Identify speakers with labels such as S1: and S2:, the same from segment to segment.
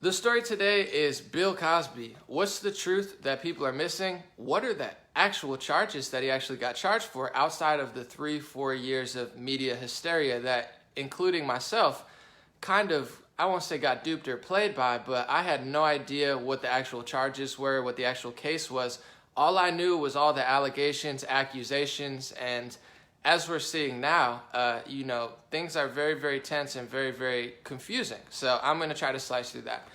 S1: The story today is Bill Cosby. What's the truth that people are missing? What are the actual charges that he actually got charged for outside of the 3-4 years of media hysteria that, including myself, kind of, I won't say got duped or played by, but I had no idea what the actual charges were, what the actual case was. All I knew was all the allegations, accusations, and as we're seeing now, things are very, very tense and very, very confusing. So I'm going to try to slice through that.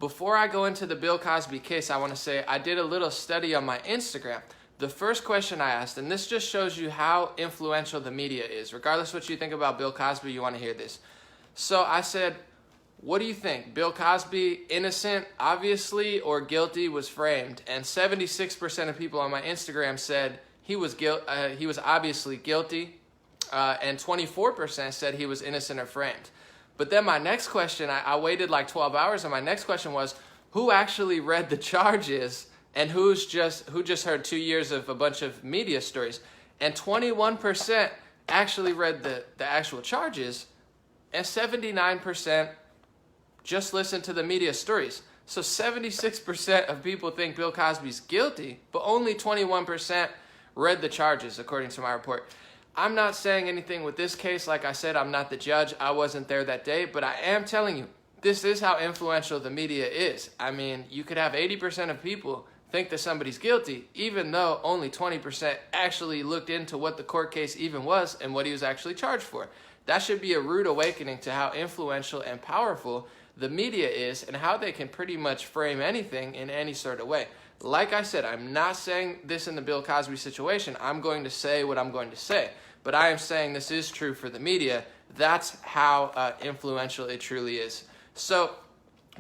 S1: Before I go into the Bill Cosby case, I want to say I did a little study on my Instagram. The first question I asked, and this just shows you how influential the media is. Regardless what you think about Bill Cosby, you want to hear this. So I said, what do you think? Bill Cosby, innocent, obviously, or guilty, was framed? And 76% of people on my Instagram said he was obviously guilty, and 24% said he was innocent or framed. But then my next question, I waited like 12 hours, and my next question was, who actually read the charges, and who just heard 2 years of a bunch of media stories? And 21% actually read the actual charges, and 79% just listened to the media stories. So 76% of people think Bill Cosby's guilty, but only 21% read the charges, according to my report. I'm not saying anything with this case. Like I said, I'm not the judge. I wasn't there that day, but I am telling you, this is how influential the media is. I mean, you could have 80% of people think that somebody's guilty, even though only 20% actually looked into what the court case even was and what he was actually charged for. That should be a rude awakening to how influential and powerful the media is and how they can pretty much frame anything in any sort of way. Like I said, I'm not saying this in the Bill Cosby situation. I'm going to say what I'm going to say. But I am saying this is true for the media. That's how influential it truly is. So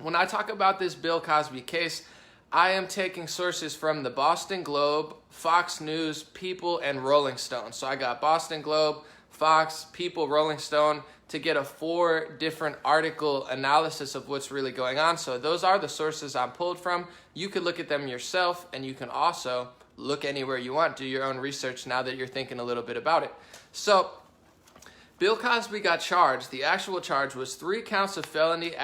S1: when I talk about this Bill Cosby case, I am taking sources from the Boston Globe, Fox News, People, and Rolling Stone. So I got Boston Globe, Fox, People, Rolling Stone to get a 4 different article analysis of what's really going on. So those are the sources I'm pulled from. You can look at them yourself, and you can also look anywhere you want, do your own research now that you're thinking a little bit about it. So Bill Cosby got charged. The actual charge was 3 counts of felony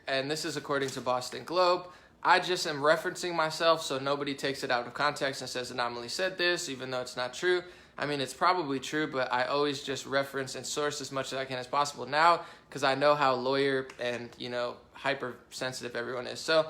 S1: and this is according to Boston Globe. I just am referencing myself so nobody takes it out of context and says Anomaly said this, even though it's not true. I mean, it's probably true, but I always just reference and source as much as I can as possible now because I know how lawyer and, hypersensitive everyone is. So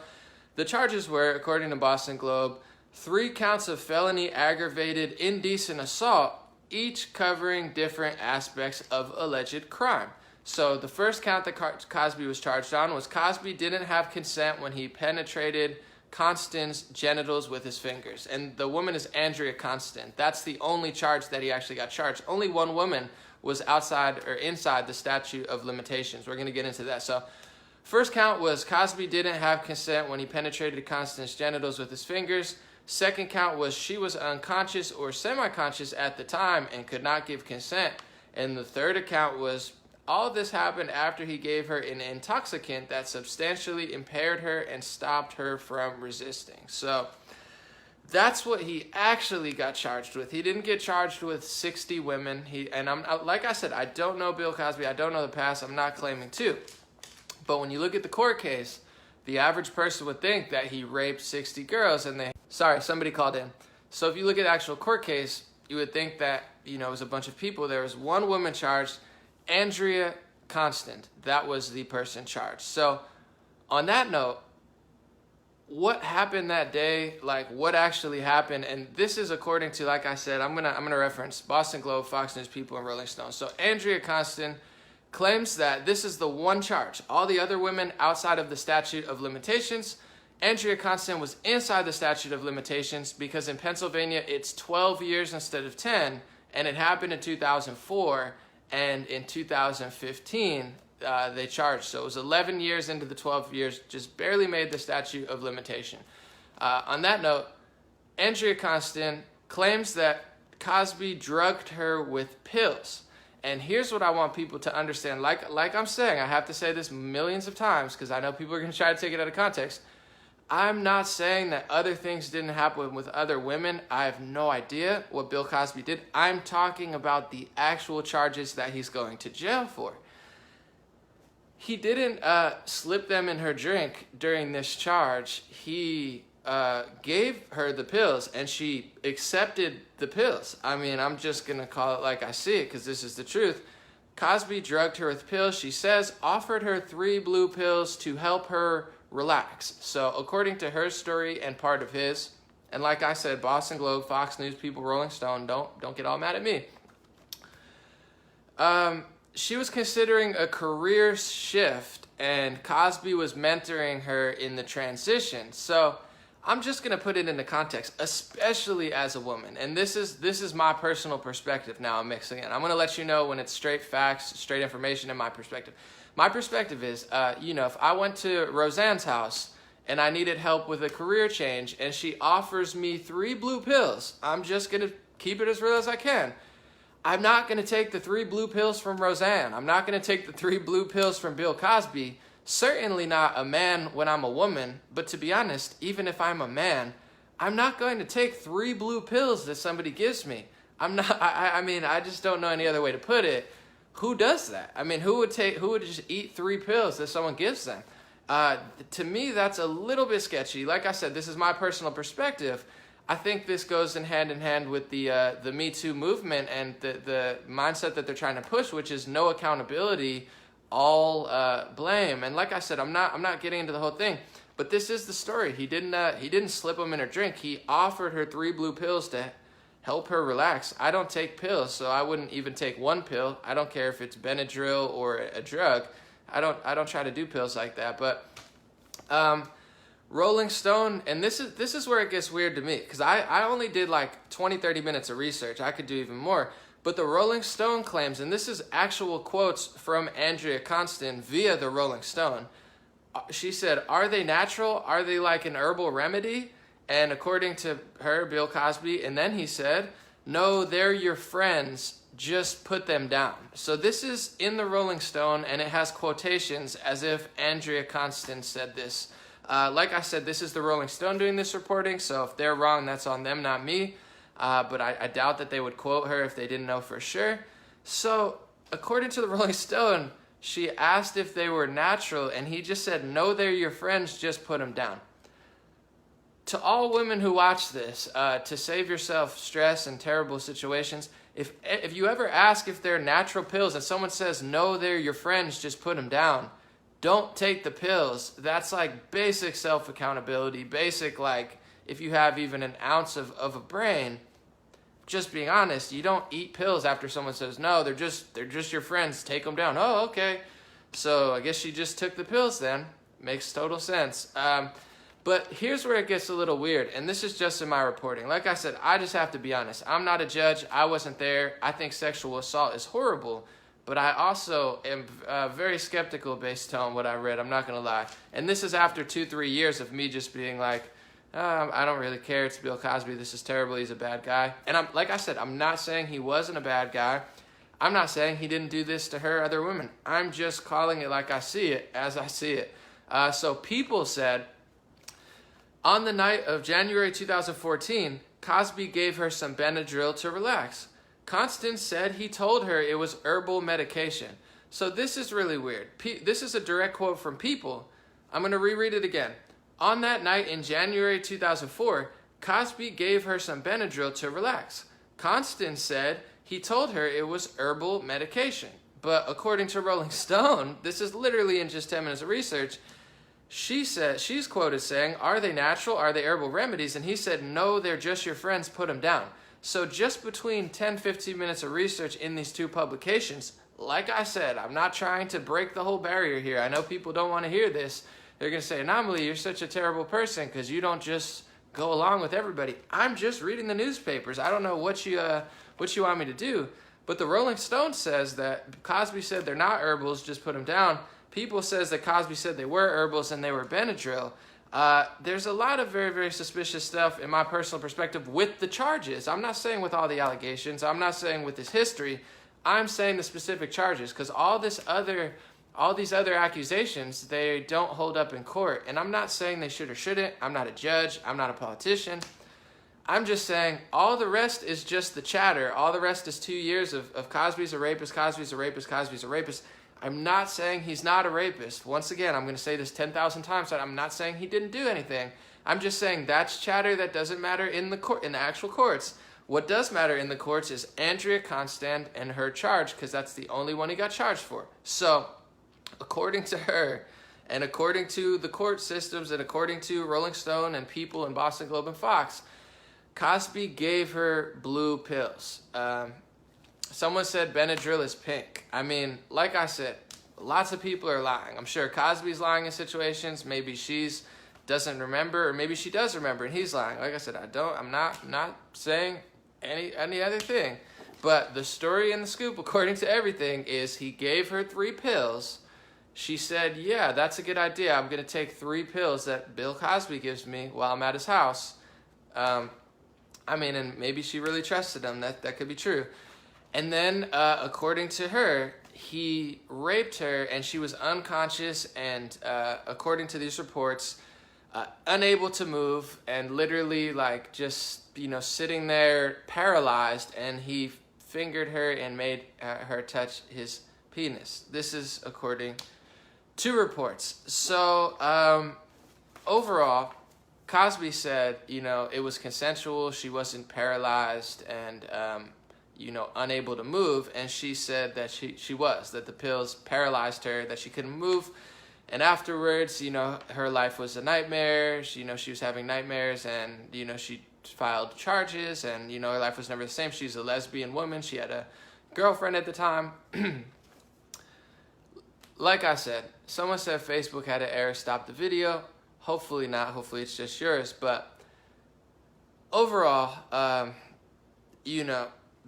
S1: the charges were, according to Boston Globe, 3 counts of felony aggravated indecent assault, each covering different aspects of alleged crime. So the first count that Cosby was charged on was Cosby didn't have consent when he penetrated Constand's genitals with his fingers. And the woman is Andrea Constand. That's the only charge that he actually got charged. Only one woman was outside or inside the statute of limitations. We're going to get into that. So first count was Cosby didn't have consent when he penetrated Constand's genitals with his fingers. Second count was she was unconscious or semi-conscious at the time and could not give consent. And the third account was all of this happened after he gave her an intoxicant that substantially impaired her and stopped her from resisting. So that's what he actually got charged with. He didn't get charged with 60 women. Like I said, I don't know Bill Cosby. I don't know the past. I'm not claiming to. But when you look at the court case, the average person would think that he raped 60 girls and somebody called in. So if you look at the actual court case, you would think that, it was a bunch of people. There was one woman charged, Andrea Constand. That was the person charged. So on that note, what happened that day, like what actually happened, and this is according to, like I said, I'm gonna reference Boston Globe, Fox News, People, and Rolling Stone. So Andrea Constand claims that this is the one charge. All the other women outside of the statute of limitations, Andrea Constand was inside the statute of limitations because in Pennsylvania it's 12 years instead of 10, and it happened in 2004, and in 2015 they charged. So it was 11 years into the 12 years, just barely made the statute of limitation. On that note, Andrea Constand claims that Cosby drugged her with pills. And here's what I want people to understand. Like I'm saying, I have to say this millions of times because I know people are going to try to take it out of context. I'm not saying that other things didn't happen with other women. I have no idea what Bill Cosby did. I'm talking about the actual charges that he's going to jail for. He didn't slip them in her drink during this charge. He gave her the pills, and she accepted the pills. I mean, I'm just going to call it like I see it, because this is the truth. Cosby drugged her with pills, she says, offered her 3 blue pills to help her relax. So according to her story and part of his, and like I said, Boston Globe, Fox News, People, Rolling Stone, don't get all mad at me. She was considering a career shift, and Cosby was mentoring her in the transition. So I'm just going to put it into context, especially as a woman. And this is my personal perspective now I'm mixing it. I'm going to let you know when it's straight facts, straight information, and my perspective. My perspective is, if I went to Roseanne's house and I needed help with a career change and she offers me 3 blue pills, I'm just going to keep it as real as I can. I'm not going to take the 3 blue pills from Roseanne. I'm not going to take the 3 blue pills from Bill Cosby. Certainly not a man when I'm a woman, but to be honest, even if I'm a man, I'm not going to take 3 blue pills that somebody gives me. I just don't know any other way to put it. Who does that? I mean, who would just eat 3 pills that someone gives them? To me, that's a little bit sketchy. Like I said, this is my personal perspective. I think this goes in hand with the Me Too movement and the mindset that they're trying to push, which is no accountability, all blame. And like I said, I'm not getting into the whole thing, but this is the story. He didn't slip them in her drink. He offered her 3 blue pills to help her relax. I don't take pills, so I wouldn't even take 1 pill. I don't care if it's Benadryl or a drug. I don't try to do pills like that. But Rolling Stone, and this is where it gets weird to me, because I only did like 20-30 minutes of research. I could do even more. But the Rolling Stone claims, and this is actual quotes from Andrea Constand via the Rolling Stone. She said, "Are they natural? Are they like an herbal remedy?" And according to her, Bill Cosby, and then he said, "No, they're your friends. Just put them down." So this is in the Rolling Stone, and it has quotations as if Andrea Constand said this. Like I said, this is the Rolling Stone doing this reporting, so if they're wrong, that's on them, not me. But I doubt that they would quote her if they didn't know for sure. So according to the Rolling Stone, she asked if they were natural, and he just said, "No, they're your friends, just put them down." To all women who watch this, to save yourself stress and terrible situations, if you ever ask if they're natural pills and someone says, "No, they're your friends, just put them down," don't take the pills. That's like basic self-accountability, basic, like, if you have even an ounce of a brain. Just being honest, you don't eat pills after someone says, "No, they're just your friends, take them down." Oh, okay. So I guess she just took the pills then. Makes total sense. But here's where it gets a little weird, and this is just in my reporting. Like I said, I just have to be honest. I'm not a judge. I wasn't there. I think sexual assault is horrible, but I also am very skeptical based on what I read. I'm not going to lie. And this is after 2-3 years of me just being like, I don't really care. It's Bill Cosby. This is terrible. He's a bad guy. And like I said, I'm not saying he wasn't a bad guy. I'm not saying he didn't do this to her, other women. I'm just calling it like I see it, as I see it. So People said, on the night of January 2014, Cosby gave her some Benadryl to relax. Constance said he told her it was herbal medication. So this is really weird. This is a direct quote from People. I'm going to reread it again. On that night in January 2004, Cosby gave her some Benadryl to relax. Constance said he told her it was herbal medication. But according to Rolling Stone, this is literally in just 10 minutes of research, she's quoted saying, "Are they natural? Are they herbal remedies?" And he said, "No, they're just your friends, put them down." So just between 10-15 minutes of research in these 2 publications, like I said, I'm not trying to break the whole barrier here. I know people don't want to hear this. They're going to say, "Anomaly, you're such a terrible person because you don't just go along with everybody." I'm just reading the newspapers. I don't know what you want me to do. But the Rolling Stone says that Cosby said they're not herbals, just put them down. People says that Cosby said they were herbals and they were Benadryl. There's a lot of very, very suspicious stuff in my personal perspective with the charges. I'm not saying with all the allegations. I'm not saying with this history. I'm saying the specific charges, because all these other accusations, they don't hold up in court. And I'm not saying they should or shouldn't. I'm not a judge. I'm not a politician. I'm just saying all the rest is just the chatter. All the rest is 2 years of Cosby's a rapist, Cosby's a rapist, Cosby's a rapist. I'm not saying he's not a rapist. Once again, I'm going to say this 10,000 times, that I'm not saying he didn't do anything. I'm just saying that's chatter that doesn't matter in the court, in the actual courts. What does matter in the courts is Andrea Constand and her charge, because that's the only one he got charged for. So, according to her, and according to the court systems, and according to Rolling Stone and People and Boston Globe and Fox, Cosby gave her blue pills. Someone said Benadryl is pink. I mean, like I said, lots of people are lying. I'm sure Cosby's lying in situations. Maybe she's doesn't remember, or maybe she does remember and he's lying. Like I said, I'm not saying any other thing. But the story and the scoop, according to everything, is he gave her 3 pills. She said, yeah, that's a good idea. I'm going to take 3 pills that Bill Cosby gives me while I'm at his house. And maybe she really trusted him. That could be true. And then, according to her, he raped her and she was unconscious and, according to these reports, unable to move and literally just, sitting there paralyzed, and he fingered her and made her touch his penis. This is according to reports. So, overall, Cosby said, it was consensual. She wasn't paralyzed and, unable to move. And she said that she was, that the pills paralyzed her, that she couldn't move. And afterwards, her life was a nightmare. She was having nightmares, and, she filed charges, and, her life was never the same. She's a lesbian woman. She had a girlfriend at the time. Like I said, someone said Facebook had an error, stop the video. Hopefully not. Hopefully it's just yours. But overall,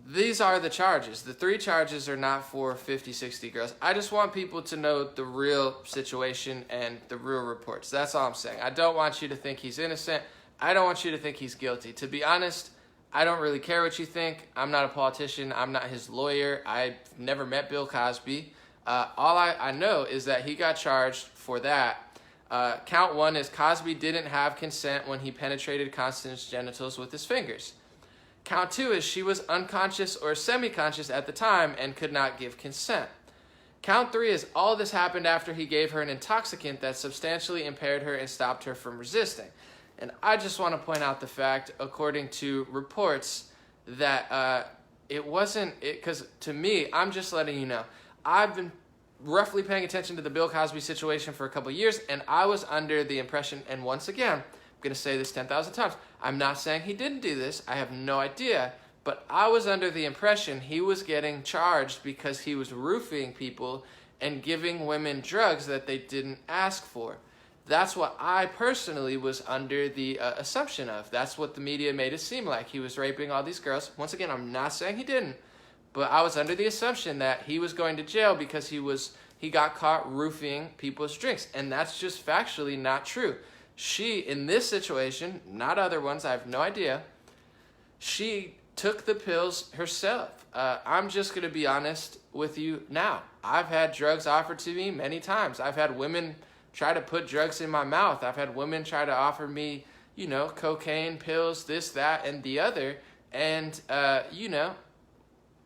S1: these are the charges. The 3 charges are not for 50, 60 girls. I just want people to know the real situation and the real reports. That's all I'm saying. I don't want you to think he's innocent. I don't want you to think he's guilty. To be honest, I don't really care what you think. I'm not a politician. I'm not his lawyer. I've never met Bill Cosby. All I know is that he got charged for that. Count 1 is Cosby didn't have consent when he penetrated Constance's genitals with his fingers. Count 2 is she was unconscious or semi-conscious at the time and could not give consent. Count 3 is all this happened after he gave her an intoxicant that substantially impaired her and stopped her from resisting. And I just want to point out the fact, according to reports, that it wasn't, because to me, I'm just letting you know, I've been roughly paying attention to the Bill Cosby situation for a couple of years, and I was under the impression, and once again, I'm going to say this 10,000 times, I'm not saying he didn't do this, I have no idea, but I was under the impression he was getting charged because he was roofing people and giving women drugs that they didn't ask for. That's what I personally was under the assumption of. That's what the media made it seem like. He was raping all these girls. Once again, I'm not saying he didn't, but I was under the assumption that he was going to jail because he got caught roofing people's drinks, and that's just factually not true. She, in this situation, not other ones, I have no idea, she took the pills herself. I'm just going to be honest with you now. I've had drugs offered to me many times. I've had women try to put drugs in my mouth. I've had women try to offer me, cocaine, pills, this, that, and the other. And,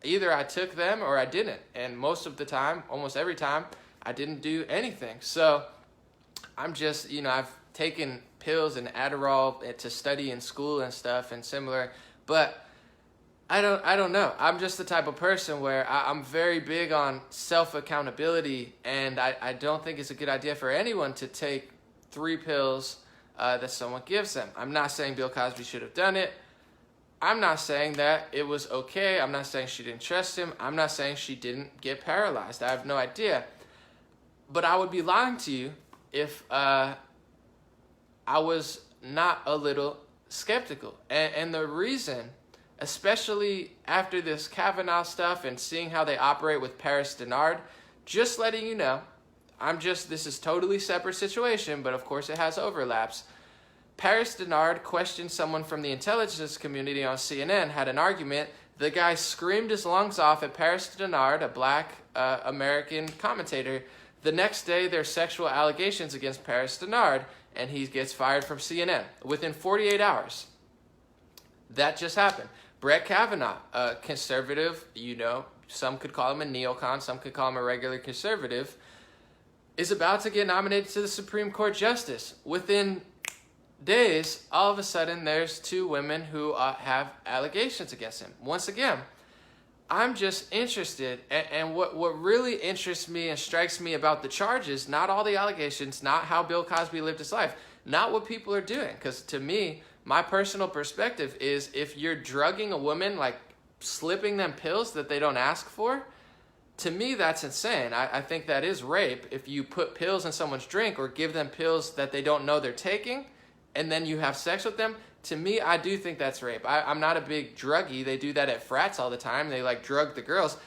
S1: either I took them or I didn't. And most of the time, almost every time, I didn't do anything. So I'm just, I've taken pills and Adderall to study in school and stuff and similar. But I don't know. I'm just the type of person where I'm very big on self-accountability, and I don't think it's a good idea for anyone to take 3 pills that someone gives them. I'm not saying Bill Cosby should have done it. I'm not saying that it was okay. I'm not saying she didn't trust him. I'm not saying she didn't get paralyzed. I have no idea. But I would be lying to you if I was not a little skeptical. And the reason, especially after this Kavanaugh stuff and seeing how they operate with Dennard, just letting you know, this is totally separate situation, but of course it has overlaps. Dennard questioned someone from the intelligence community on CNN, had an argument. The guy screamed his lungs off at Dennard, a black American commentator. The next day, there's sexual allegations against Dennard, and he gets fired from CNN within 48 hours. That just happened. Brett Kavanaugh, a conservative, some could call him a neocon, some could call him a regular conservative, is about to get nominated to the Supreme Court Justice. Within days, all of a sudden, there's two women who have allegations against him. Once again, I'm just interested, and what really interests me and strikes me about the charges, not all the allegations, not how Bill Cosby lived his life, not what people are doing. Because to me, my personal perspective is if you're drugging a woman, like slipping them pills that they don't ask for, to me, that's insane. I think that is rape. If you put pills in someone's drink or give them pills that they don't know they're taking, and then you have sex with them, to me, I do think that's rape. I'm not a big druggie. They do that at frats all the time. They like drug the girls.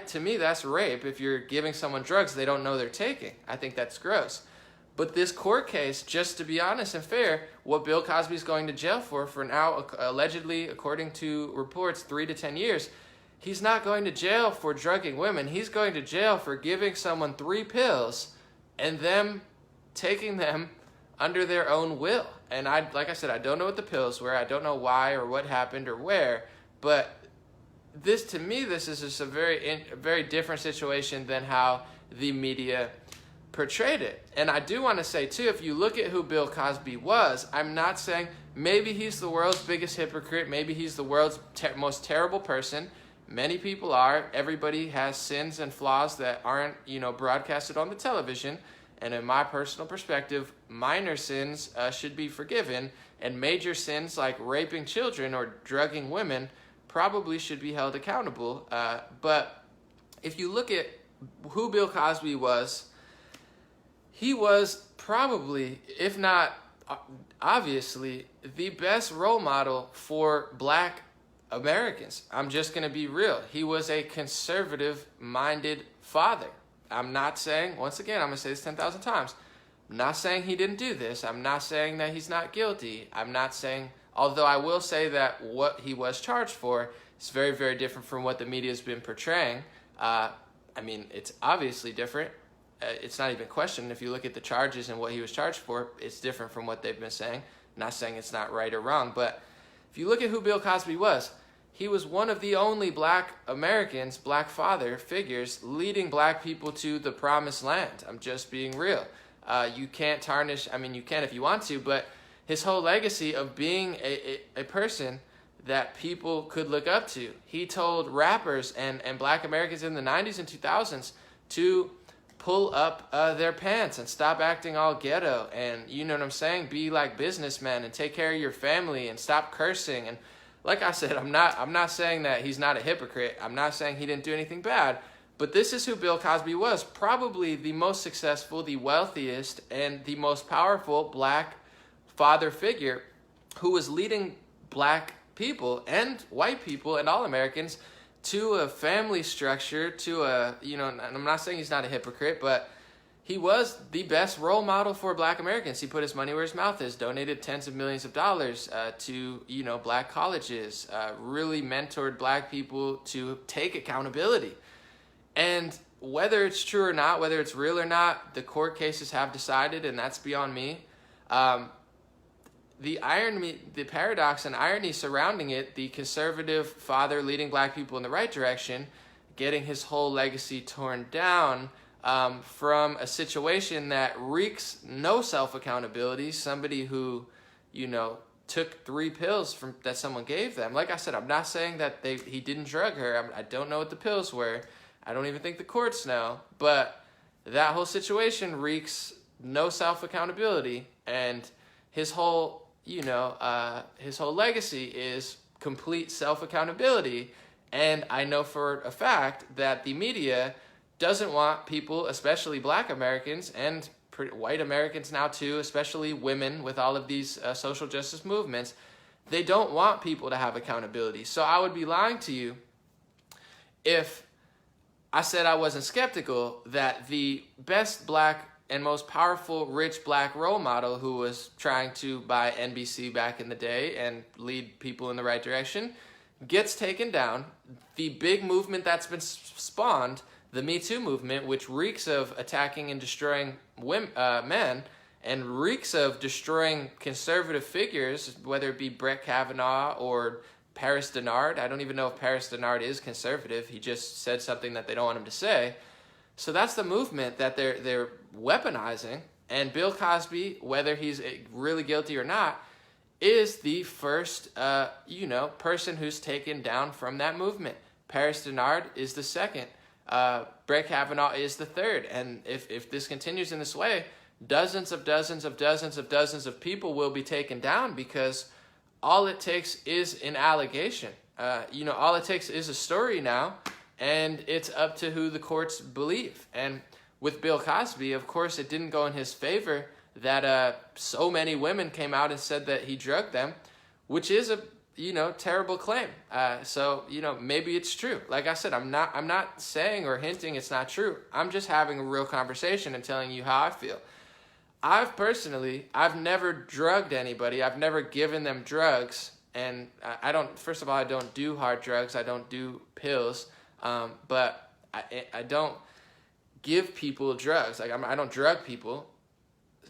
S1: To me, that's rape. If you're giving someone drugs they don't know they're taking, I think that's gross. But this court case, just to be honest and fair, what Bill Cosby's going to jail for now, allegedly, according to reports, 3 to 10 years, he's not going to jail for drugging women. He's going to jail for giving someone 3 pills and them taking them under their own will. And like I said, I don't know what the pills were. I don't know why or what happened or where. But to me, this is just a very different situation than how the media portrayed it. And I do want to say, too, if you look at who Bill Cosby was, I'm not saying maybe he's the world's biggest hypocrite. Maybe he's the world's most terrible person. Many people are. Everybody has sins and flaws that aren't, broadcasted on the television. And in my personal perspective, minor sins should be forgiven, and major sins like raping children or drugging women probably should be held accountable. But if you look at who Bill Cosby was, he was probably, if not obviously, the best role model for Black Americans. I'm just going to be real. He was a conservative-minded father. I'm not saying, once again, I'm going to say this 10,000 times, I'm not saying he didn't do this. I'm not saying that he's not guilty. I'm not saying, although I will say that what he was charged for is very, very different from what the media has been portraying. It's obviously different. It's not even questioned. If you look at the charges and what he was charged for, it's different from what they've been saying. I'm not saying it's not right or wrong, but if you look at who Bill Cosby was, he was one of the only Black Americans, Black father figures, leading Black people to the promised land. I'm just being real. You can't tarnish, you can if you want to, but his whole legacy of being a person that people could look up to. He told rappers and Black Americans in the 90s and 2000s to pull up their pants and stop acting all ghetto and, you know what I'm saying, be like businessmen and take care of your family and stop cursing. And like I said, I'm not saying that he's not a hypocrite. I'm not saying he didn't do anything bad. But this is who Bill Cosby was. Probably the most successful, the wealthiest, and the most powerful Black father figure who was leading Black people and white people and all Americans to a family structure, to and I'm not saying he's not a hypocrite, but he was the best role model for Black Americans. He put his money where his mouth is, donated tens of millions of dollars to, Black colleges, really mentored Black people to take accountability. And whether it's true or not, whether it's real or not, the court cases have decided, and that's beyond me. The irony, the paradox and irony surrounding it, the conservative father leading Black people in the right direction, getting his whole legacy torn down, from a situation that reeks no self-accountability, somebody who, took 3 pills that someone gave them. Like I said, I'm not saying that he didn't drug her. I don't know what the pills were. I don't even think the courts know. But that whole situation reeks no self-accountability, and his whole, his whole legacy is complete self-accountability. And I know for a fact that the media doesn't want people, especially Black Americans and white Americans now too, especially women with all of these social justice movements, they don't want people to have accountability. So I would be lying to you if I said I wasn't skeptical that the best Black and most powerful rich Black role model who was trying to buy NBC back in the day and lead people in the right direction gets taken down. The big movement that's been spawned, the Me Too movement, which reeks of attacking and destroying men and reeks of destroying conservative figures, whether it be Brett Kavanaugh or Paris Dennard. I don't even know if Paris Dennard is conservative. He just said something that they don't want him to say. So that's the movement that they're weaponizing. And Bill Cosby, whether he's really guilty or not, is the first, person who's taken down from that movement. Paris Dennard is the second. Brett Kavanaugh is the third. And if this continues in this way, dozens of people will be taken down, because all it takes is an allegation. All it takes is a story now, and it's up to who the courts believe. And with Bill Cosby, of course, it didn't go in his favor that so many women came out and said that he drugged them, which is a terrible claim. So maybe it's true. Like I said, I'm not saying or hinting it's not true. I'm just having a real conversation and telling you how I feel. I've never drugged anybody. I've never given them drugs, and I don't do hard drugs. I don't do pills, but I don't give people drugs. Like I don't drug people,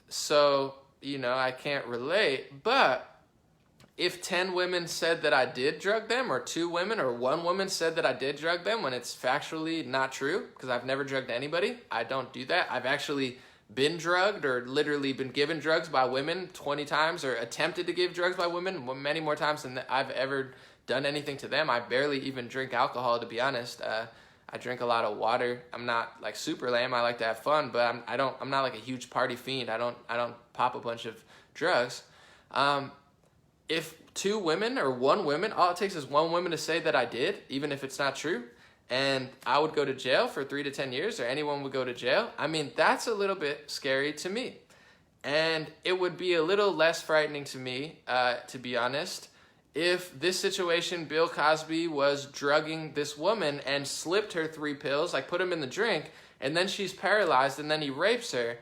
S1: so I can't relate. But if 10 women said that I did drug them, or 2 women or 1 woman said that I did drug them, when it's factually not true, because I've never drugged anybody, I don't do that. I've actually been drugged or literally been given drugs by women 20 times, or attempted to give drugs by women many more times than I've ever done anything to them. I barely even drink alcohol, to be honest. I drink a lot of water. I'm not like super lame. I like to have fun, but I'm not like a huge party fiend. I don't pop a bunch of drugs. If 2 women or 1 woman, all it takes is 1 woman to say that I did, even if it's not true, and I would go to jail for 3 to 10 years, or anyone would go to jail. I mean, that's a little bit scary to me. And it would be a little less frightening to me, to be honest, if this situation, Bill Cosby was drugging this woman and slipped her 3 pills, like put them in the drink, and then she's paralyzed, and then he rapes her.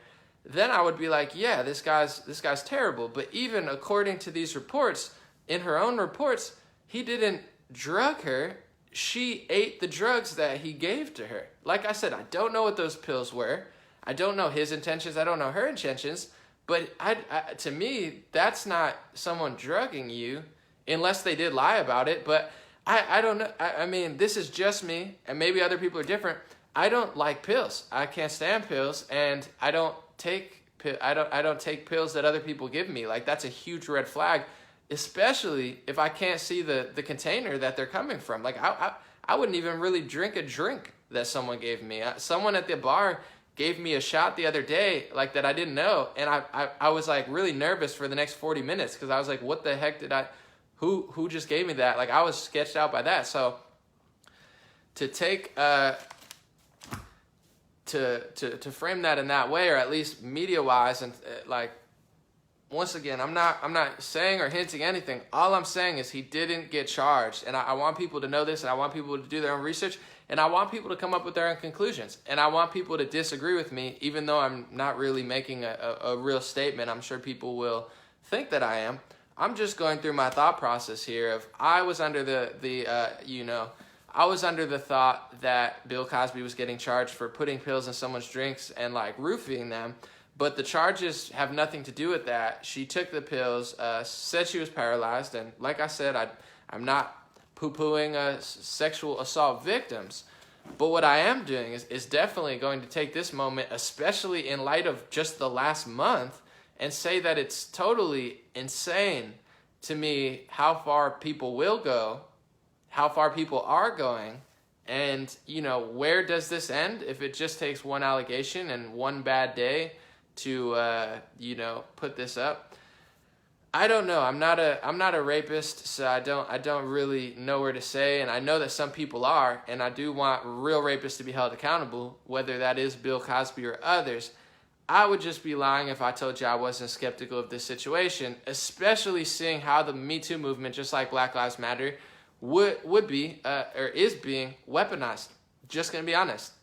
S1: Then I would be like, yeah, this guy's terrible. But even according to these reports, in her own reports, he didn't drug her. She ate the drugs that he gave to her. Like I said, I don't know what those pills were. I don't know his intentions. I don't know her intentions. But to me, that's not someone drugging you, unless they did lie about it. But I don't know. I mean, this is just me, and maybe other people are different. I don't like pills. I can't stand pills, and I don't take pills that other people give me. Like, that's a huge red flag, especially if I can't see the container that they're coming from. Like, I wouldn't even really drink a drink that someone gave me. Someone at the bar gave me a shot the other day, like, that I didn't know, and I was like really nervous for the next 40 minutes, because I was like, what the heck who just gave me that? Like, I was sketched out by that. So to take to frame that in that way, or at least media wise, and like, once again, I'm not saying or hinting anything. All I'm saying is he didn't get charged, and I want people to know this, and I want people to do their own research, and I want people to come up with their own conclusions, and I want people to disagree with me, even though I'm not really making a real statement. I'm sure people will think that I am. I'm just going through my thought process here of, I was under I was under the thought that Bill Cosby was getting charged for putting pills in someone's drinks and like roofing them, but the charges have nothing to do with that. She took the pills, said she was paralyzed, and like I said, I'm not poo-pooing sexual assault victims, but what I am doing is definitely going to take this moment, especially in light of just the last month, and say that it's totally insane to me how far people will go, how far people are going, and, where does this end if it just takes one allegation and one bad day to, put this up? I don't know. I'm not a rapist, so I don't really know where to say, and I know that some people are, and I do want real rapists to be held accountable, whether that is Bill Cosby or others. I would just be lying if I told you I wasn't skeptical of this situation, especially seeing how the Me Too movement, just like Black Lives Matter, would be or is being weaponized. Just gonna be honest.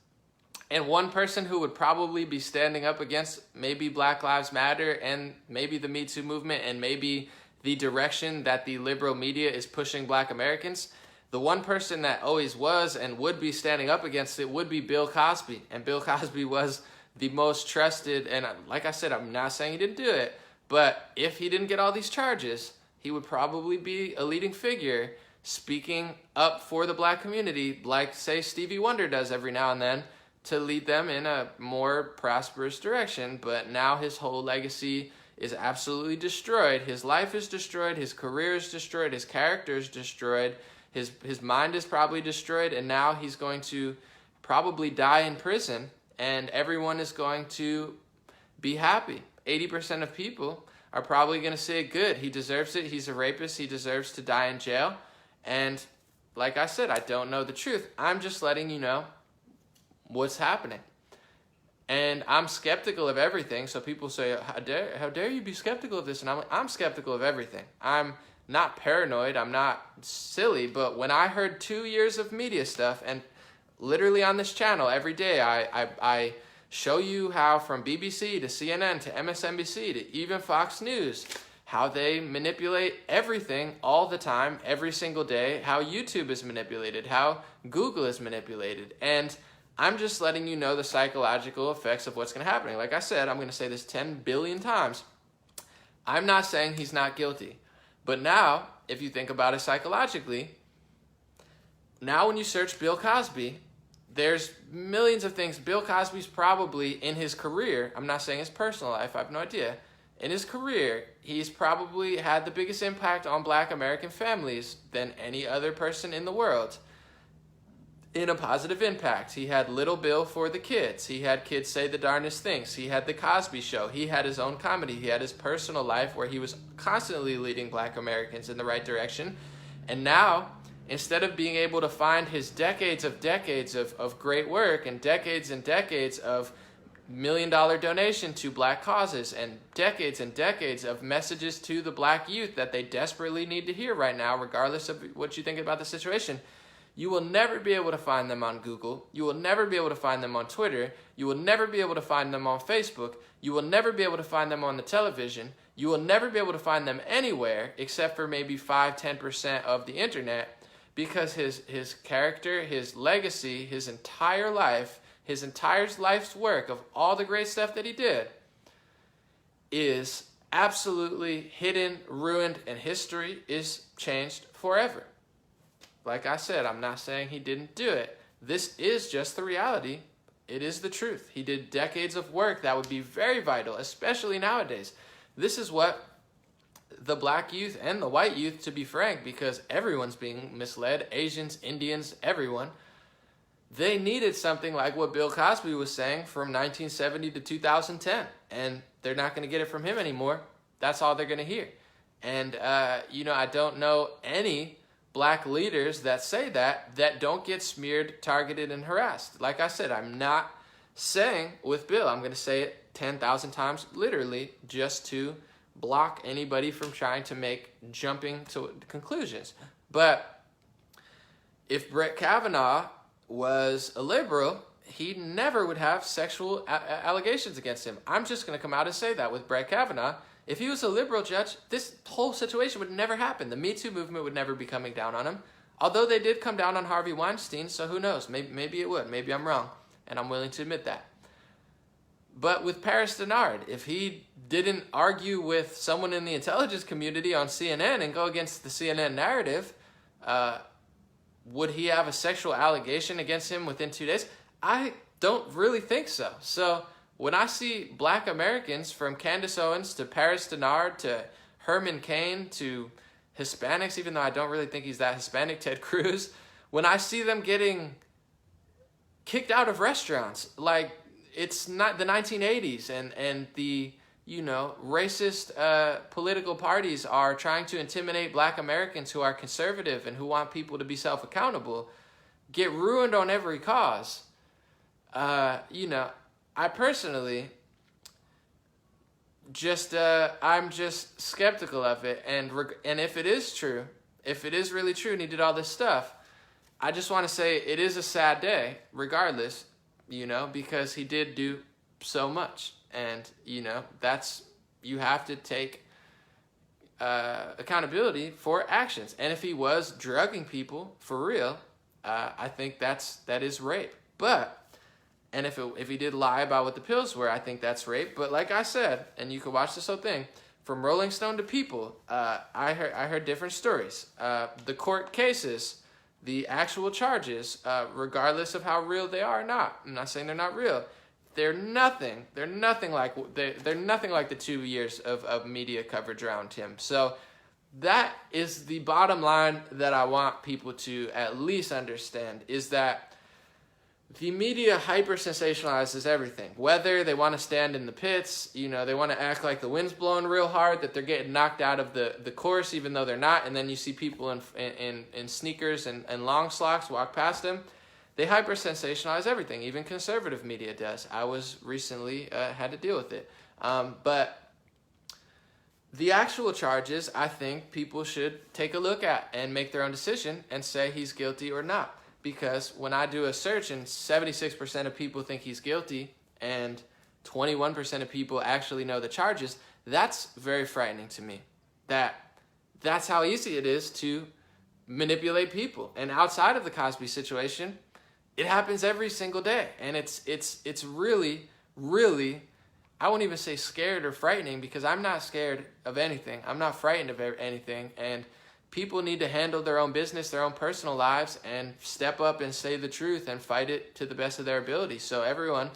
S1: And one person who would probably be standing up against maybe Black Lives Matter and maybe the Me Too movement and maybe the direction that the liberal media is pushing Black Americans, the one person that always was and would be standing up against it would be Bill Cosby. And Bill Cosby was the most trusted, and like I said, I'm not saying he didn't do it, but if he didn't get all these charges, he would probably be a leading figure speaking up for the black community, like, say, Stevie Wonder does every now and then, to lead them in a more prosperous direction. But now his whole legacy is absolutely destroyed. His life is destroyed. His career is destroyed. His character is destroyed. His mind is probably destroyed. And now he's going to probably die in prison. And everyone is going to be happy. 80% of people are probably going to say, good, he deserves it. He's a rapist. He deserves to die in jail. And like I said, I don't know the truth. I'm just letting you know what's happening. And I'm skeptical of everything. So people say, how dare you be skeptical of this? And I'm like, I'm skeptical of everything. I'm not paranoid. I'm not silly. But when I heard 2 years of media stuff, and literally on this channel every day, I show you how from BBC to CNN to MSNBC to even Fox News, how they manipulate everything all the time, every single day, how YouTube is manipulated, how Google is manipulated. And I'm just letting you know the psychological effects of what's going to happen. Like I said, I'm going to say this 10 billion times. I'm not saying he's not guilty. But now, if you think about it psychologically, now when you search Bill Cosby, there's millions of things. Bill Cosby's probably, in his career, I'm not saying his personal life, I have no idea. In his career, he's probably had the biggest impact on black American families than any other person in the world. In a positive impact. He had Little Bill for the kids. He had Kids Say the Darndest Things. He had The Cosby Show. He had his own comedy. He had his personal life where he was constantly leading black Americans in the right direction. And now, instead of being able to find his decades of great work and decades of $1 million donation to black causes and decades of messages to the black youth that they desperately need to hear right now, regardless of what you think about the situation, you will never be able to find them on Google. You will never be able to find them on Twitter. You will never be able to find them on Facebook. You will never be able to find them on the television. You will never be able to find them anywhere except for maybe 5-10% of the internet, because his character, his legacy, his entire life's work of all the great stuff that he did is absolutely hidden, ruined, and history is changed forever. Like I said, I'm not saying he didn't do it. This is just the reality. It is the truth. He did decades of work that would be very vital, especially nowadays. This is what the black youth and the white youth, to be frank, because everyone's being misled, Asians, Indians, everyone, they needed something like what Bill Cosby was saying from 1970 to 2010, and they're not going to get it from him anymore. That's all they're going to hear. And, I don't know any black leaders that say that don't get smeared, targeted, and harassed. Like I said, I'm not saying with Bill, I'm going to say it 10,000 times literally just to block anybody from trying to make jumping to conclusions. But if Brett Kavanaugh was a liberal, he never would have sexual allegations against him. I'm just going to come out and say that with Brett Kavanaugh. If he was a liberal judge, this whole situation would never happen. The Me Too movement would never be coming down on him. Although they did come down on Harvey Weinstein, so who knows? Maybe it would. Maybe I'm wrong, and I'm willing to admit that. But with Paris Dennard, if he didn't argue with someone in the intelligence community on CNN and go against the CNN narrative, would he have a sexual allegation against him within 2 days? I don't really think so. So when I see black Americans, from Candace Owens to Paris Dennard to Herman Cain to Hispanics, even though I don't really think he's that Hispanic, Ted Cruz, when I see them getting kicked out of restaurants, like it's not the 1980s and the, racist political parties are trying to intimidate black Americans who are conservative and who want people to be self-accountable, get ruined on every cause. I personally I'm just skeptical of it. And if it is true, if it is really true and he did all this stuff, I just want to say it is a sad day, regardless, because he did do so much. And, you have to take accountability for actions. And if he was drugging people for real, I think that is rape. And if he did lie about what the pills were, I think that's rape. But like I said, and you can watch this whole thing, from Rolling Stone to People, I heard different stories. The court cases, the actual charges, regardless of how real they are or not. I'm not saying they're not real. They're nothing like the 2 years of media coverage around him. So that is the bottom line that I want people to at least understand, is that the media hyper-sensationalizes everything. Whether they want to stand in the pits, they want to act like the wind's blowing real hard, that they're getting knocked out of the course even though they're not, and then you see people in sneakers and long slocks walk past them. They hyper-sensationalize everything. Even conservative media does. I was recently had to deal with it. But the actual charges, I think people should take a look at and make their own decision and say he's guilty or not. Because when I do a search and 76% of people think he's guilty and 21% of people actually know the charges, that's very frightening to me. That's how easy it is to manipulate people. And outside of the Cosby situation, it happens every single day. And it's really, really, I won't even say scared or frightening, because I'm not scared of anything. I'm not frightened of anything. And people need to handle their own business, their own personal lives, and step up and say the truth and fight it to the best of their ability. So everyone,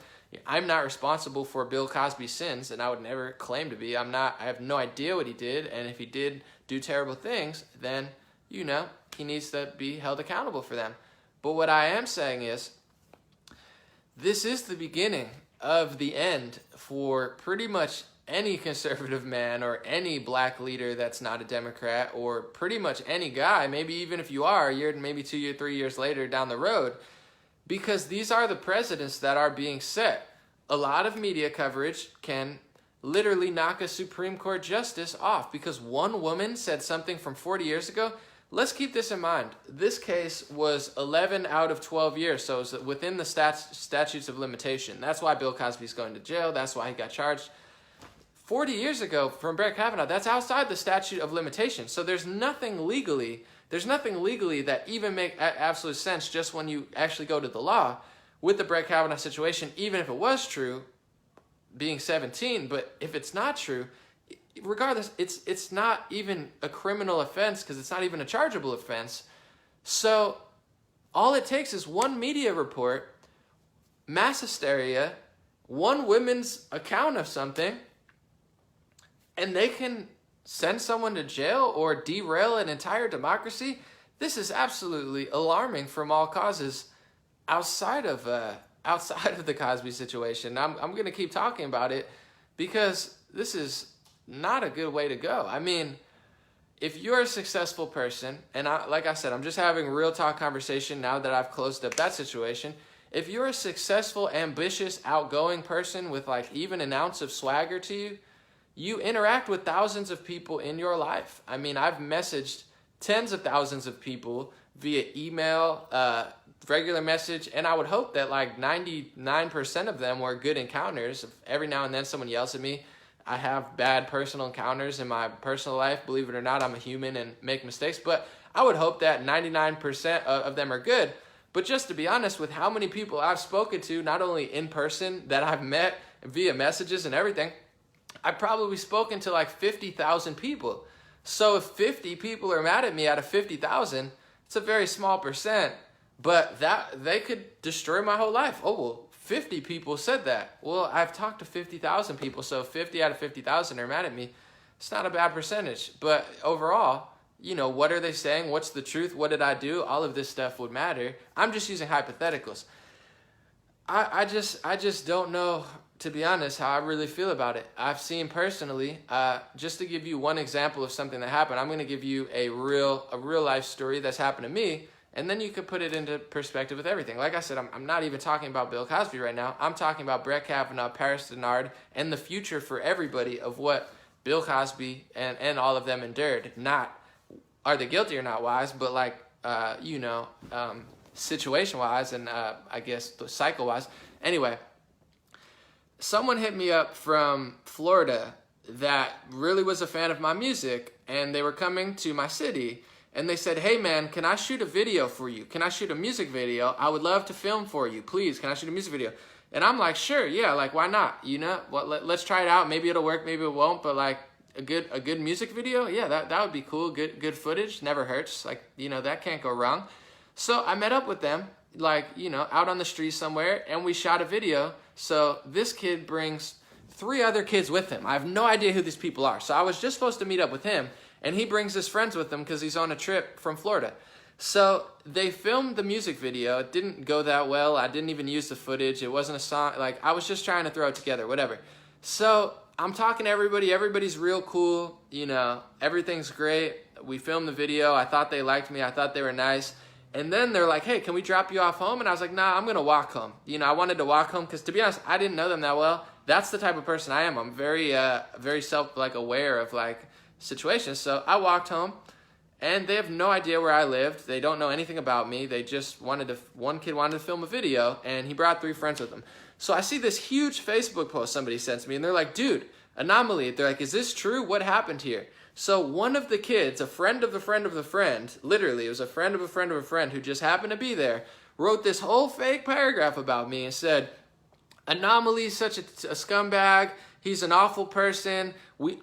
S1: I'm not responsible for Bill Cosby's sins, and I would never claim to be. I have no idea what he did, and if he did do terrible things, then, he needs to be held accountable for them. But what I am saying is, this is the beginning of the end for pretty much any conservative man or any black leader that's not a Democrat, or pretty much any guy, maybe even if you are, a year, maybe 2 years, 3 years later down the road, because these are the precedents that are being set. A lot of media coverage can literally knock a Supreme Court justice off because one woman said something from 40 years ago. Let's keep this in mind. This case was 11 out of 12 years, so it was within the statutes of limitation. That's why Bill Cosby's going to jail. That's why he got charged. 40 years ago from Brett Kavanaugh, that's outside the statute of limitation. So there's nothing legally that even make absolute sense just when you actually go to the law with the Brett Kavanaugh situation, even if it was true, being 17. But if it's not true, regardless, it's not even a criminal offense because it's not even a chargeable offense. So all it takes is one media report, mass hysteria, one woman's account of something, and they can send someone to jail or derail an entire democracy. This is absolutely alarming from all causes outside of the Cosby situation. I'm going to keep talking about it because this is not a good way to go. I mean, if you're a successful person, and like I said, I'm just having a real talk conversation now that I've closed up that situation. If you're a successful, ambitious, outgoing person with like even an ounce of swagger to you, you interact with thousands of people in your life. I mean, I've messaged tens of thousands of people via email, regular message, and I would hope that like 99% of them were good encounters. Every now and then someone yells at me. I have bad personal encounters in my personal life. Believe it or not, I'm a human and make mistakes, but I would hope that 99% of them are good. But just to be honest, with how many people I've spoken to, not only in person, that I've met via messages and everything, I've probably spoken to like 50,000 people. So if 50 people are mad at me out of 50,000, it's a very small percent, but that they could destroy my whole life. Oh, well, 50 people said that. Well, I've talked to 50,000 people, so 50 out of 50,000 are mad at me. It's not a bad percentage, but overall, what are they saying? What's the truth? What did I do? All of this stuff would matter. I'm just using hypotheticals. I just don't know, to be honest, how I really feel about it. I've seen personally, just to give you one example of something that happened, I'm going to give you a real life story that's happened to me, and then you could put it into perspective with everything. Like I said, I'm not even talking about Bill Cosby right now. I'm talking about Brett Kavanaugh, Paris Dennard, and the future for everybody of what Bill Cosby and all of them endured. Not are they guilty or not wise, but like, situation-wise and I guess cycle-wise. Anyway, someone hit me up from Florida that really was a fan of my music, and they were coming to my city, and they said, "Hey man, can I shoot a video for you? Can I shoot a music video? I would love to film for you. Please, can I shoot a music video?" And I'm like, "Sure, yeah, like why not? Well, let's try it out. Maybe it'll work, maybe it won't, but like a good music video, yeah, that would be cool. Good footage, never hurts. Like, you know, that can't go wrong. So I met up with them, like, you know, out on the street somewhere, and we shot a video. So this kid brings 3 other kids with him. I have no idea who these people are. So I was just supposed to meet up with him, and he brings his friends with him because he's on a trip from Florida. So they filmed the music video. It didn't go that well. I didn't even use the footage. It wasn't a song. Like, I was just trying to throw it together, whatever. So I'm talking to everybody. Everybody's real cool. You know, everything's great. We filmed the video. I thought they liked me. I thought they were nice. And then they're like, hey, can we drop you off home? And I was like, nah, I'm going to walk home. You know, I wanted to walk home because, to be honest, I didn't know them that well. That's the type of person I am. I'm very aware of, like, situations. So I walked home, and they have no idea where I lived. They don't know anything about me. They just one kid wanted to film a video, and he brought 3 friends with him. So I see this huge Facebook post somebody sends me, and they're like, dude, anomaly. They're like, is this true? What happened here? So one of the kids, a friend of a friend of a friend, literally, it was a friend of a friend of a friend who just happened to be there, wrote this whole fake paragraph about me and said, Anomaly's such a scumbag. He's an awful person.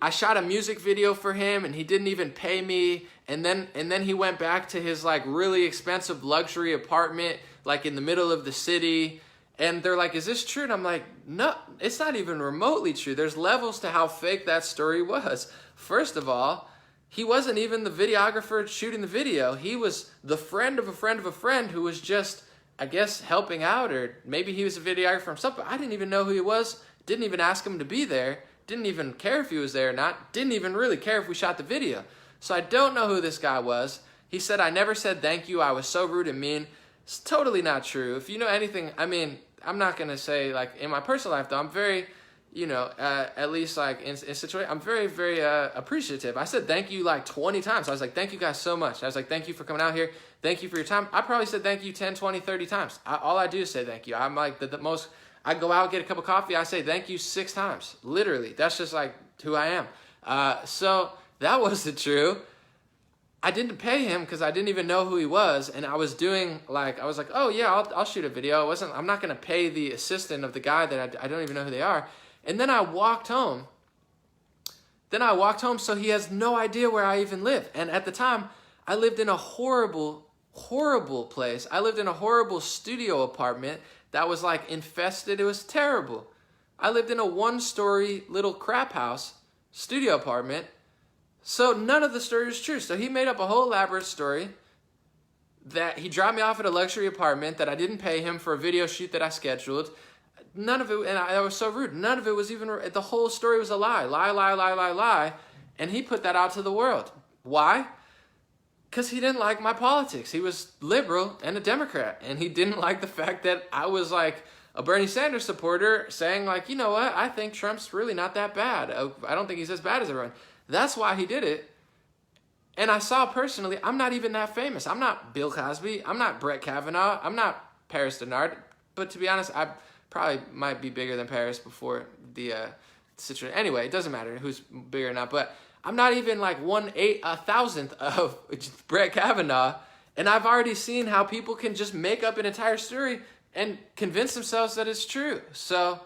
S1: I shot a music video for him, and he didn't even pay me. And then he went back to his, like, really expensive luxury apartment, like, in the middle of the city. And they're like, is this true? And I'm like, no, it's not even remotely true. There's levels to how fake that story was. First of all, he wasn't even the videographer shooting the video. He was the friend of a friend of a friend who was just, I guess, helping out, or maybe he was a videographer himself, but I didn't even know who he was. Didn't even ask him to be there. Didn't even care if he was there or not. Didn't even really care if we shot the video. So I don't know who this guy was. He said, I never said thank you. I was so rude and mean. It's totally not true. If you know anything, I mean, I'm not going to say, like, in my personal life, though, I'm very, you know, at least, like, in situation, I'm very, very appreciative. I said thank you, like, 20 times. I was like, thank you guys so much. I was like, thank you for coming out here. Thank you for your time. I probably said thank you 10, 20, 30 times. All I do is say thank you. I'm, like, the most, I go out, get a cup of coffee, I say thank you 6 times. Literally. That's just, like, who I am. So that wasn't true. I didn't pay him because I didn't even know who he was, and I was doing, like, I was like, oh yeah, I'll shoot a video. I'm not gonna pay the assistant of the guy that I don't even know who they are. And then I walked home. So he has no idea where I even live. And at the time, I lived in a horrible, horrible place. I lived in a horrible studio apartment that was, like, infested. It was terrible. I lived in a 1-story little crap house studio apartment. So none of the story was true. So he made up a whole elaborate story that he dropped me off at a luxury apartment, that I didn't pay him for a video shoot that I scheduled. None of it, and I was so rude. None of it was even, the whole story was a lie. Lie. And he put that out to the world. Why? Because he didn't like my politics. He was liberal and a Democrat. And he didn't like the fact that I was, like, a Bernie Sanders supporter saying, like, you know what? I think Trump's really not that bad. I don't think he's as bad as everyone. That's why he did it. And I saw personally, I'm not even that famous. I'm not Bill Cosby. I'm not Brett Kavanaugh. I'm not Paris Dennard. But to be honest, I probably might be bigger than Paris before the situation. Anyway, it doesn't matter who's bigger or not. But I'm not even like 1/8,000th of Brett Kavanaugh. And I've already seen how people can just make up an entire story and convince themselves that it's true. So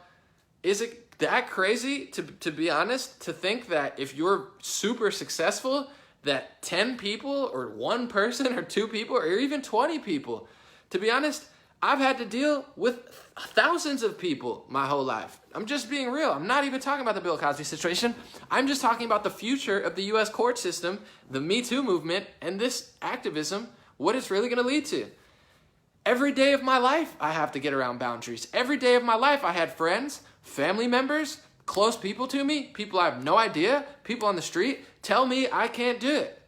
S1: is it that crazy, to be honest, to think that if you're super successful, that 10 people or 1 person or 2 people or even 20 people? To be honest, I've had to deal with thousands of people my whole life. I'm just being real. I'm not even talking about the Bill Cosby situation. I'm just talking about the future of the U.S. court system, the Me Too movement, and this activism, what it's really going to lead to. Every day of my life, I have to get around boundaries. Every day of my life, I had friends, family members, close people to me, people I have no idea, people on the street, tell me I can't do it.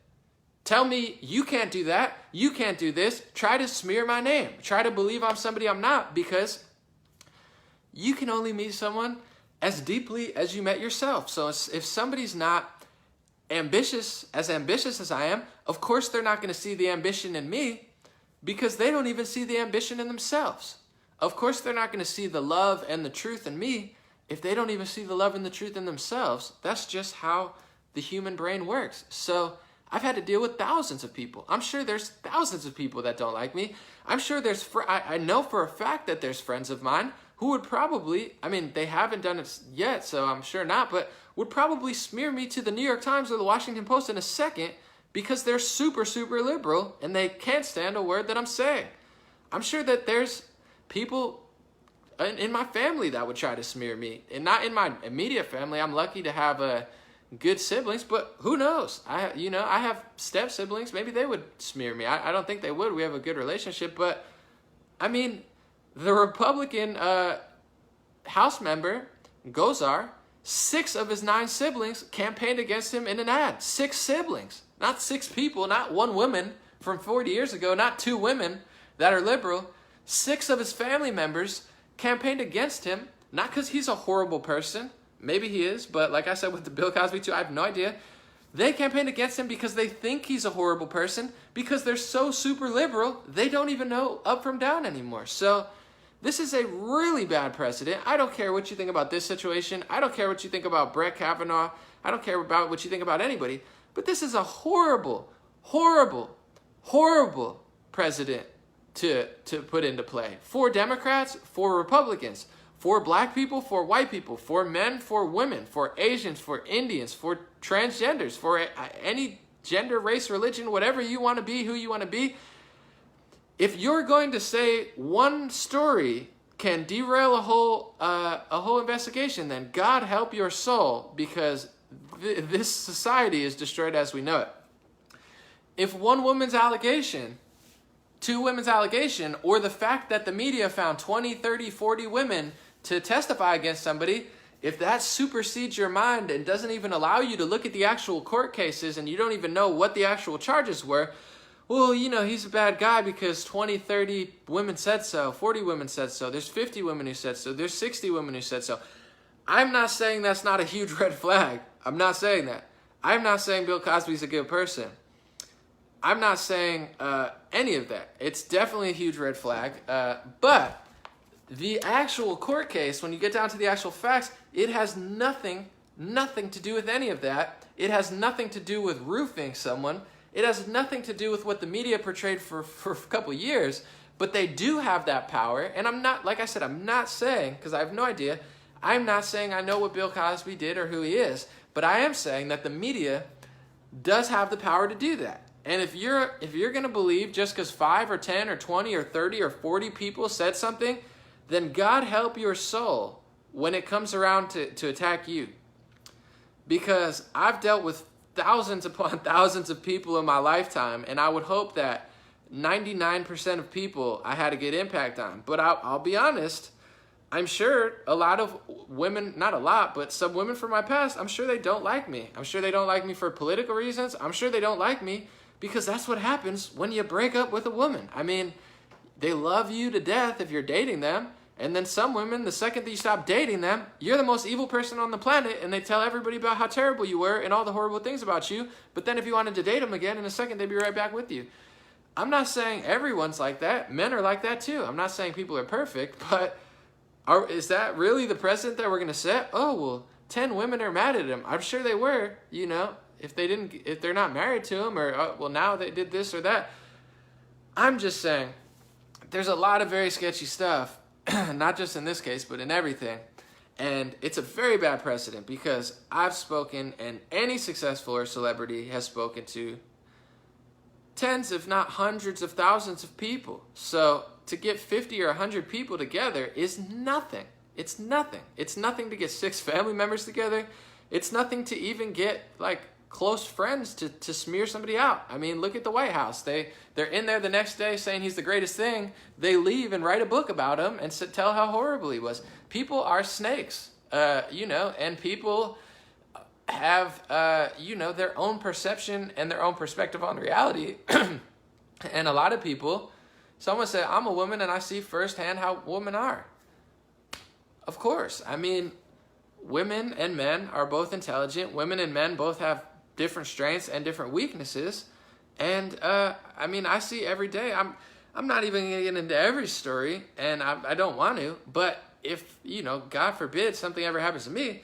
S1: Tell me you can't do that, you can't do this, try to smear my name, try to believe I'm somebody I'm not, because you can only meet someone as deeply as you met yourself. So if somebody's not ambitious as I am, of course they're not going to see the ambition in me, because they don't even see the ambition in themselves. Of course, they're not going to see the love and the truth in me if they don't even see the love and the truth in themselves. That's just how the human brain works. So I've had to deal with thousands of people. I'm sure there's thousands of people that don't like me. I'm sure I know for a fact that there's friends of mine who would probably, I mean, they haven't done it yet, so I'm sure not, but would probably smear me to the New York Times or the Washington Post in a second because they're super, super liberal and they can't stand a word that I'm saying. I'm sure that there's people in my family that would try to smear me, and not in my immediate family. I'm lucky to have good siblings, but who knows? I have step siblings. Maybe they would smear me. I don't think they would. We have a good relationship, but I mean, the Republican House member, Gosar, 6 of his 9 siblings campaigned against him in an ad. 6 siblings, not 6 people, not 1 woman from 40 years ago, not 2 women that are liberal. 6 of his family members campaigned against him, not because he's a horrible person. Maybe he is, but like I said with the Bill Cosby too, I have no idea. They campaigned against him because they think he's a horrible person, because they're so super liberal, they don't even know up from down anymore. So this is a really bad precedent. I don't care what you think about this situation. I don't care what you think about Brett Kavanaugh. I don't care about what you think about anybody. But this is a horrible, horrible, horrible precedent to put into play. For Democrats, for Republicans, for black people, for white people, for men, for women, for Asians, for Indians, for transgenders, for any gender, race, religion, whatever you want to be, who you want to be. If you're going to say one story can derail a whole investigation, then God help your soul, because this society is destroyed as we know it. If one woman's allegation, 2 women's allegation, or the fact that the media found 20, 30, 40 women to testify against somebody, if that supersedes your mind and doesn't even allow you to look at the actual court cases and you don't even know what the actual charges were, well, you know, he's a bad guy because 20, 30 women said so, 40 women said so, there's 50 women who said so, there's 60 women who said so. I'm not saying that's not a huge red flag. I'm not saying that. I'm not saying Bill Cosby's a good person. I'm not saying any of that. It's definitely a huge red flag. But the actual court case, when you get down to the actual facts, it has nothing to do with any of that. It has nothing to do with roofing someone. It has nothing to do with what the media portrayed for a couple years. But they do have that power. And I'm not, like I said, I'm not saying, because I have no idea, I'm not saying I know what Bill Cosby did or who he is. But I am saying that the media does have the power to do that. And if you're going to believe just because 5 or 10 or 20 or 30 or 40 people said something, then God help your soul when it comes around to attack you. Because I've dealt with thousands upon thousands of people in my lifetime, and I would hope that 99% of people I had a good impact on. But I'll be honest, I'm sure a lot of women, not a lot, but some women from my past, I'm sure they don't like me. I'm sure they don't like me for political reasons. I'm sure they don't like me because that's what happens when you break up with a woman. I mean, they love you to death if you're dating them. And then some women, the second that you stop dating them, you're the most evil person on the planet, and they tell everybody about how terrible you were and all the horrible things about you. But then if you wanted to date them again, in a second, they'd be right back with you. I'm not saying everyone's like that. Men are like that too. I'm not saying people are perfect, but is that really the precedent that we're going to set? Oh, well, 10 women are mad at him. I'm sure they were, you know, if they're not married to him, or, well, now they did this or that. I'm just saying there's a lot of very sketchy stuff. Not just in this case, but in everything. And it's a very bad precedent because I've spoken, and any successful or celebrity has spoken to tens, if not hundreds of thousands of people. So to get 50 or 100 people together is nothing. It's nothing. It's nothing to get 6 family members together. It's nothing to even get like close friends to smear somebody out. I mean, look at the White House. They're in there the next day saying he's the greatest thing. They leave and write a book about him and tell how horrible he was. People are snakes, you know, and people have, you know, their own perception and their own perspective on reality. And a lot of people, someone said, I'm a woman and I see firsthand how women are. Of course. I mean, women and men are both intelligent. Women and men both have different strengths and different weaknesses. And I mean, I see every day. I'm not even going to get into every story, and I don't want to. But if, you know, God forbid something ever happens to me,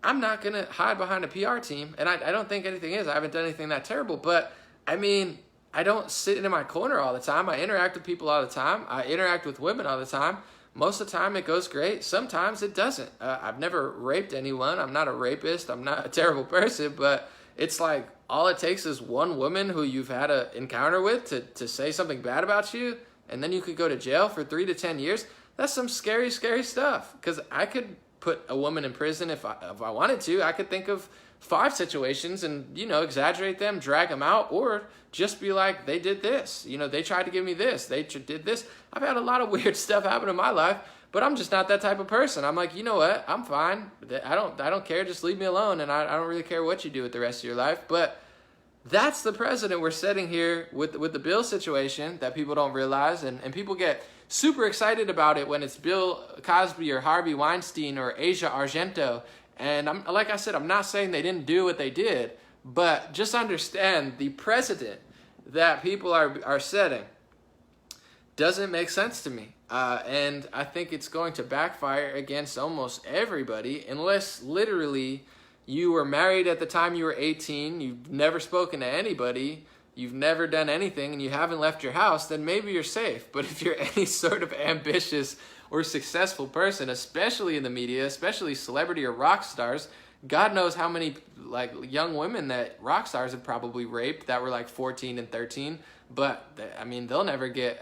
S1: I'm not going to hide behind a PR team. And I don't think anything is. I haven't done anything that terrible. But I mean, I don't sit in my corner all the time. I interact with people all the time. I interact with women all the time. Most of the time it goes great. Sometimes it doesn't. I've never raped anyone. I'm not a rapist. I'm not a terrible person, but it's like all it takes is one woman who you've had an encounter with to say something bad about you, and then you could go to jail for 3 to 10 years. That's some scary, scary stuff. Because I could put a woman in prison if I wanted to. I could think of 5 situations and, exaggerate them, drag them out, or just be like, they did this. They tried to give me this. They did this. I've had a lot of weird stuff happen in my life, but I'm just not that type of person. I'm like, you know what? I'm fine. I don't care. Just leave me alone, and I don't really care what you do with the rest of your life. But that's the precedent we're setting here with the Bill situation that people don't realize, and people get super excited about it when it's Bill Cosby or Harvey Weinstein or Asia Argento. And like I said, I'm not saying they didn't do what they did, but just understand the precedent that people are setting doesn't make sense to me. And I think it's going to backfire against almost everybody, unless literally you were married at the time you were 18, you've never spoken to anybody, you've never done anything, and you haven't left your house, then maybe you're safe. But if you're any sort of ambitious or successful person, especially in the media, especially celebrity or rock stars, God knows how many young women that rock stars have probably raped that were 14 and 13. But they'll never get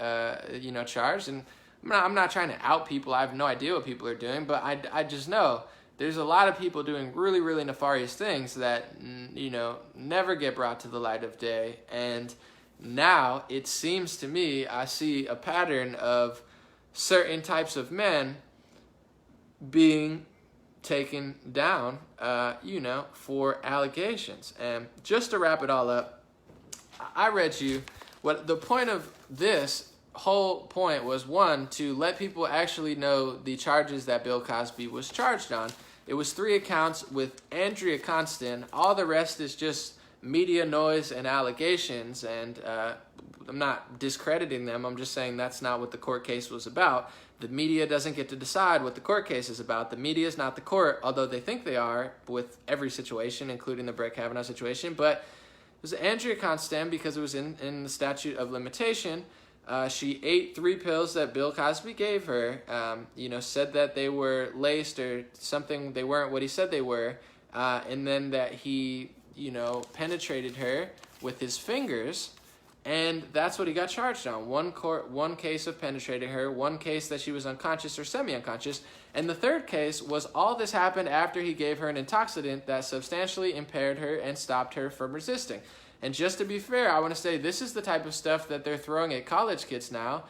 S1: charged. And I'm not trying to out people. I have no idea what people are doing, but I just know there's a lot of people doing really, really nefarious things that never get brought to the light of day. And now it seems to me I see a pattern of certain types of men being taken down, for allegations. And just to wrap it all up, I read you what the point of this whole point was: one, to let people actually know the charges that Bill Cosby was charged on. It was 3 accounts with Andrea Constant. All the rest is just media noise and allegations, and I'm not discrediting them. I'm just saying that's not what the court case was about. The media doesn't get to decide what the court case is about. The media is not the court, although they think they are with every situation, including the Brett Kavanaugh situation. But it was Andrea Constant because it was in the statute of limitation. She ate 3 pills that Bill Cosby gave her, said that they were laced or something. They weren't what he said they were. And then that he, penetrated her with his fingers. And that's what he got charged on. One case of penetrating her, 1 case that she was unconscious or semi-unconscious, and the 3rd case was all this happened after he gave her an intoxicant that substantially impaired her and stopped her from resisting. And just to be fair, I want to say this is the type of stuff that they're throwing at college kids now.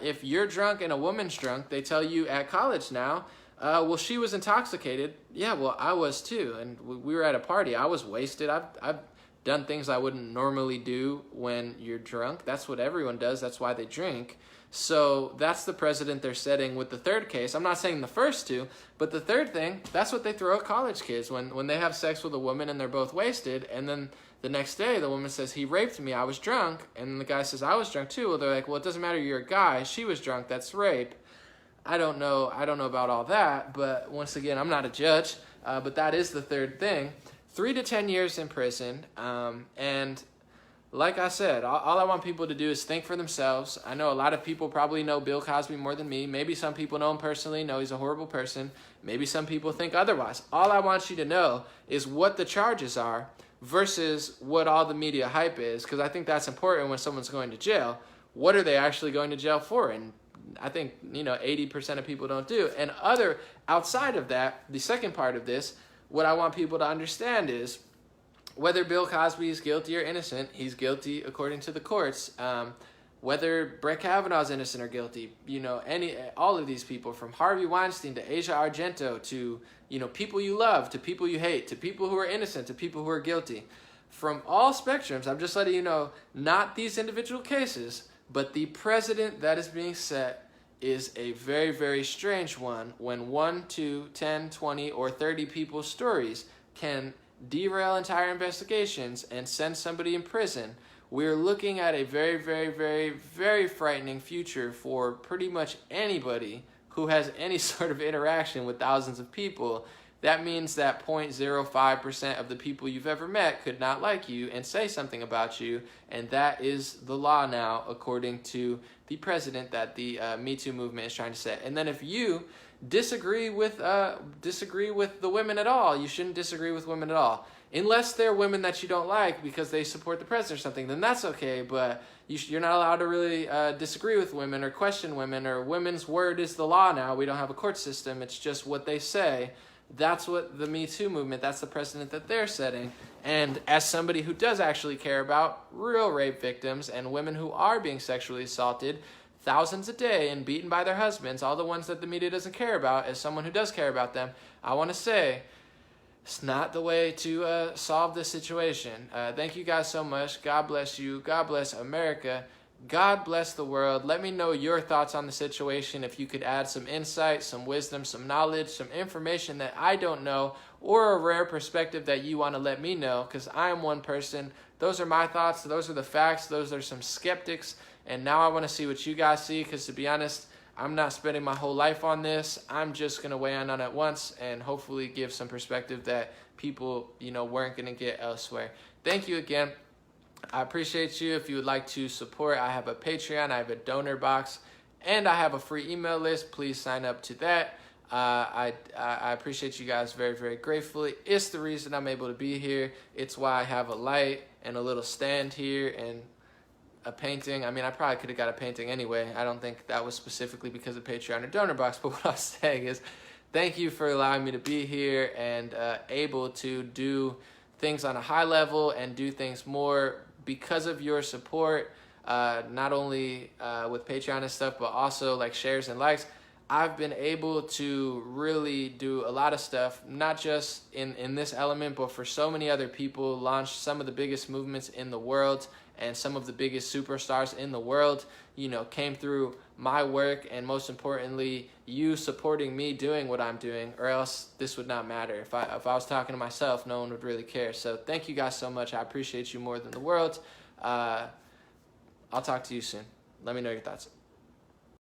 S1: If you're drunk and a woman's drunk, they tell you at college now, well, she was intoxicated. Yeah, well, I was too, and we were at a party. I was wasted. I've done things I wouldn't normally do when you're drunk. That's what everyone does. That's why they drink. So that's the precedent they're setting with the 3rd case. I'm not saying the first 2, but the 3rd thing, that's what they throw at college kids when they have sex with a woman and they're both wasted, and then the next day the woman says, he raped me, I was drunk, and the guy says, I was drunk too. Well, they're like, well, it doesn't matter, you're a guy, she was drunk, that's rape. I don't know about all that, but once again, I'm not a judge, but that is the 3rd thing. 3 to 10 years in prison, and like I said, all I want people to do is think for themselves. I know a lot of people probably know Bill Cosby more than me. Maybe some people know him personally, know he's a horrible person. Maybe some people think otherwise. All I want you to know is what the charges are versus what all the media hype is, because I think that's important when someone's going to jail. What are they actually going to jail for? And I think 80% of people don't do. And outside of that, the second part of this, what I want people to understand is whether Bill Cosby is guilty or innocent, he's guilty according to the courts. Whether Brett Kavanaugh is innocent or guilty, all of these people, from Harvey Weinstein to Asia Argento to people you love to people you hate to people who are innocent to people who are guilty, from all spectrums, I'm just letting you know, not these individual cases, but the precedent that is being set is a very, very strange one when 1, 2, 10, 20, or 30 people's stories can derail entire investigations and send somebody in prison. We're looking at a very, very, very, very frightening future for pretty much anybody who has any sort of interaction with thousands of people. that means that 0.05% of the people you've ever met could not like you and say something about you, and that is the law now, according to the president that the Me Too movement is trying to set. And then if you disagree with the women at all, you shouldn't disagree with women at all. Unless they're women that you don't like because they support the president or something, then that's okay, but you're not allowed to really disagree with women or question women, or women's word is the law now. We don't have a court system. It's just what they say. That's what the Me Too movement, that's the precedent that they're setting. And as somebody who does actually care about real rape victims and women who are being sexually assaulted thousands a day and beaten by their husbands, all the ones that the media doesn't care about, as someone who does care about them, I want to say it's not the way to solve this situation. Thank you guys so much. God bless you. God bless America. God bless the world. Let me know your thoughts on the situation. If you could add some insight, some wisdom, some knowledge, some information that I don't know, or a rare perspective that you want to let me know, because I am one person. Those are my thoughts. Those are the facts. Those are some skeptics. And now I want to see what you guys see, because to be honest, I'm not spending my whole life on this. I'm just going to weigh in on it once and hopefully give some perspective that people, weren't going to get elsewhere. Thank you again. I appreciate you. If you would like to support, I have a Patreon, I have a donor box, and I have a free email list. Please sign up to that. I appreciate you guys very, very gratefully. It's the reason I'm able to be here. It's why I have a light and a little stand here and a painting. I mean, I probably could have got a painting anyway. I don't think that was specifically because of Patreon or donor box, but what I was saying is thank you for allowing me to be here and able to do things on a high level and do things more because of your support, not only with Patreon and stuff, but also like shares and likes. I've been able to really do a lot of stuff, not just in this element, but for so many other people, launch some of the biggest movements in the world, and some of the biggest superstars in the world, came through my work, and most importantly, you supporting me doing what I'm doing, or else this would not matter. If I was talking to myself, no one would really care. So thank you guys so much. I appreciate you more than the world. I'll talk to you soon. Let me know your thoughts.